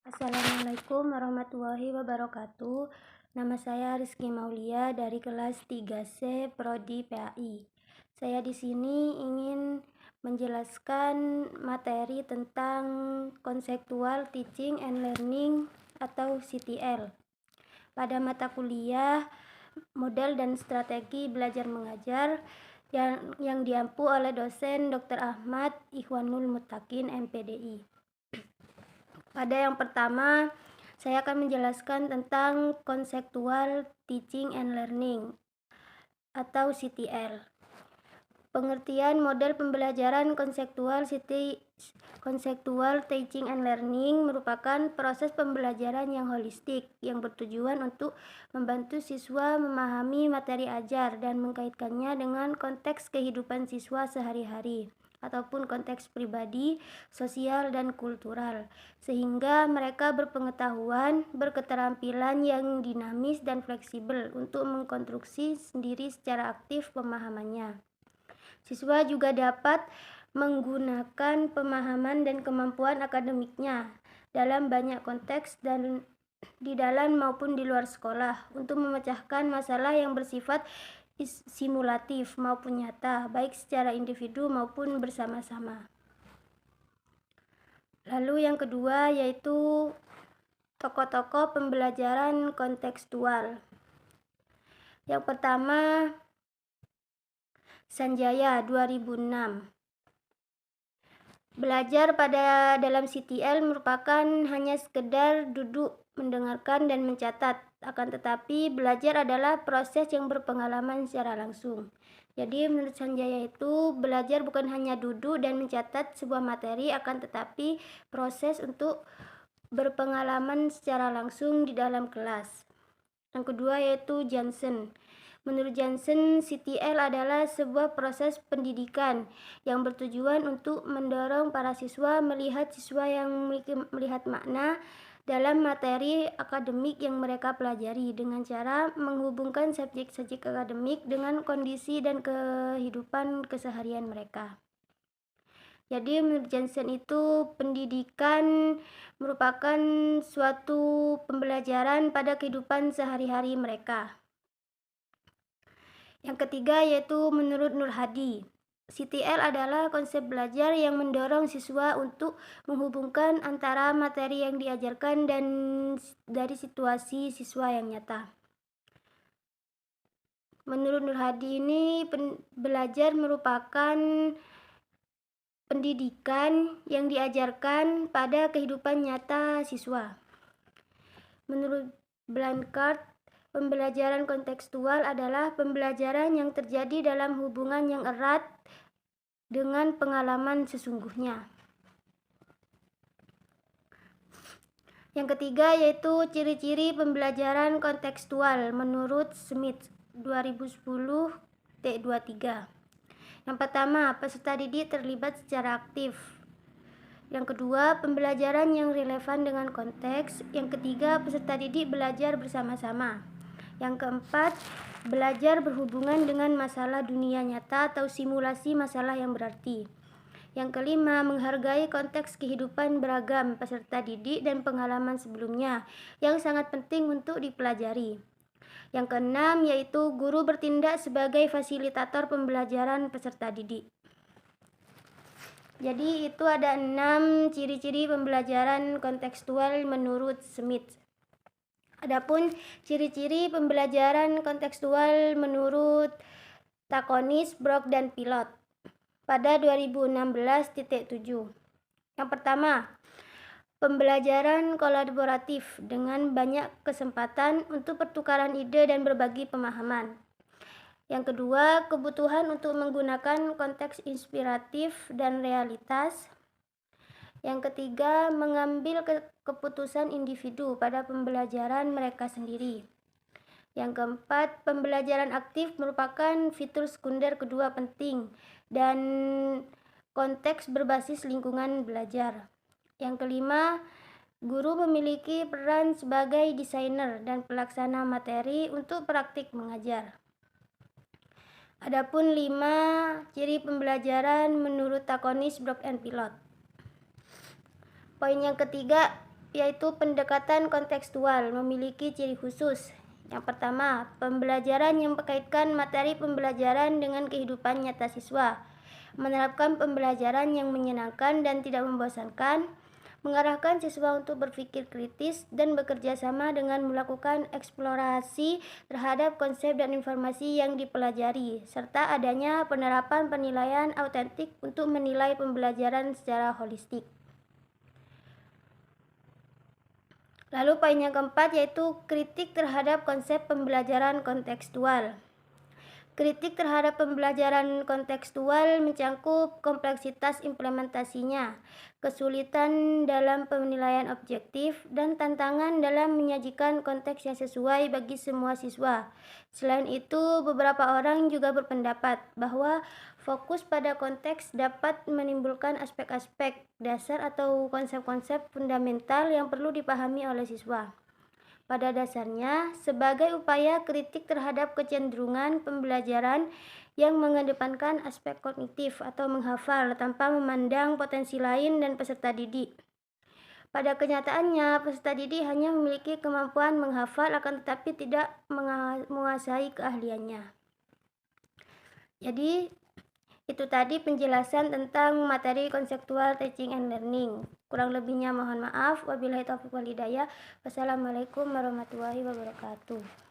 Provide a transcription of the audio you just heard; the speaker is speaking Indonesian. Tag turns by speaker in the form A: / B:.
A: Assalamualaikum warahmatullahi wabarakatuh. Nama saya Rizky Maulia dari kelas 3C Prodi PAI. Saya di sini ingin menjelaskan materi tentang Conceptual Teaching and Learning atau CTL. Pada mata kuliah Model dan Strategi Belajar Mengajar yang diampu oleh dosen Dr. Ahmad Ikhwanul Muttaqin MPDI. Pada yang pertama, saya akan menjelaskan tentang Conceptual Teaching and Learning atau CTL. Pengertian model pembelajaran Conceptual Teaching and Learning merupakan proses pembelajaran yang holistik yang bertujuan untuk membantu siswa memahami materi ajar dan mengkaitkannya dengan konteks kehidupan siswa sehari-hari ataupun konteks pribadi, sosial, dan kultural, sehingga mereka berpengetahuan, berketerampilan yang dinamis dan fleksibel untuk mengkonstruksi sendiri secara aktif pemahamannya. Siswa juga dapat menggunakan pemahaman dan kemampuan akademiknya dalam banyak konteks dan di dalam maupun di luar sekolah untuk memecahkan masalah yang bersifat simulatif maupun nyata, baik secara individu maupun bersama-sama. Lalu yang kedua yaitu tokoh-tokoh pembelajaran kontekstual. Yang pertama, Sanjaya 2006. Belajar dalam CTL merupakan hanya sekedar duduk, mendengarkan, dan mencatat. Akan tetapi belajar adalah proses yang berpengalaman secara langsung. Jadi menurut Sanjaya itu belajar bukan hanya duduk dan mencatat sebuah materi, akan tetapi proses untuk berpengalaman secara langsung di dalam kelas. Yang kedua yaitu Johnson. Menurut Johnson, CTL adalah sebuah proses pendidikan yang bertujuan untuk mendorong para siswa yang melihat makna dalam materi akademik yang mereka pelajari dengan cara menghubungkan subjek-subjek akademik dengan kondisi dan kehidupan keseharian mereka. Jadi menurut Johnson itu pendidikan merupakan suatu pembelajaran pada kehidupan sehari-hari mereka. Yang ketiga yaitu menurut Nur Hadi, CTL adalah konsep belajar yang mendorong siswa untuk menghubungkan antara materi yang diajarkan dan dari situasi siswa yang nyata. Menurut Nur Hadi ini belajar merupakan pendidikan yang diajarkan pada kehidupan nyata siswa. Menurut Blanchard, pembelajaran kontekstual adalah pembelajaran yang terjadi dalam hubungan yang erat dengan pengalaman sesungguhnya. Yang ketiga yaitu ciri-ciri pembelajaran kontekstual menurut Smith 2010 T23. Yang pertama, peserta didik terlibat secara aktif. Yang kedua, pembelajaran yang relevan dengan konteks. Yang ketiga, peserta didik belajar bersama-sama. Yang keempat, belajar berhubungan dengan masalah dunia nyata atau simulasi masalah yang berarti. Yang kelima, menghargai konteks kehidupan beragam peserta didik dan pengalaman sebelumnya yang sangat penting untuk dipelajari. Yang keenam, yaitu guru bertindak sebagai fasilitator pembelajaran peserta didik. Jadi itu ada 6 ciri-ciri pembelajaran kontekstual menurut Smith. Adapun ciri-ciri pembelajaran kontekstual menurut Takonis, Brock, dan Pilot pada 2016.7. Yang pertama, pembelajaran kolaboratif dengan banyak kesempatan untuk pertukaran ide dan berbagi pemahaman. Yang kedua, kebutuhan untuk menggunakan konteks inspiratif dan realitas. Yang ketiga, mengambil keputusan individu pada pembelajaran mereka sendiri. Yang keempat, pembelajaran aktif merupakan fitur sekunder kedua penting dan konteks berbasis lingkungan belajar. Yang kelima, guru memiliki peran sebagai desainer dan pelaksana materi untuk praktik mengajar. Adapun 5 ciri pembelajaran menurut Takonis, Brock, and Pilot. Poin yang ketiga yaitu pendekatan kontekstual, memiliki ciri khusus. Yang pertama, pembelajaran yang mengkaitkan materi pembelajaran dengan kehidupan nyata siswa, menerapkan pembelajaran yang menyenangkan dan tidak membosankan, mengarahkan siswa untuk berpikir kritis dan bekerja sama dengan melakukan eksplorasi terhadap konsep dan informasi yang dipelajari, serta adanya penerapan penilaian autentik untuk menilai pembelajaran secara holistik. Lalu poin yang keempat yaitu kritik terhadap konsep pembelajaran kontekstual. Kritik terhadap pembelajaran kontekstual mencangkup kompleksitas implementasinya, kesulitan dalam penilaian objektif, dan tantangan dalam menyajikan konteks yang sesuai bagi semua siswa. Selain itu, beberapa orang juga berpendapat bahwa fokus pada konteks dapat menimbulkan aspek-aspek dasar atau konsep-konsep fundamental yang perlu dipahami oleh siswa. Pada dasarnya, sebagai upaya kritik terhadap kecenderungan pembelajaran yang mengedepankan aspek kognitif atau menghafal tanpa memandang potensi lain dan peserta didik. Pada kenyataannya, peserta didik hanya memiliki kemampuan menghafal akan tetapi tidak menguasai keahliannya. Jadi, itu tadi penjelasan tentang materi konseptual teaching and learning. Kurang lebihnya mohon maaf. Wabillahi taufiq wal hidayah. Wassalamualaikum warahmatullahi wabarakatuh.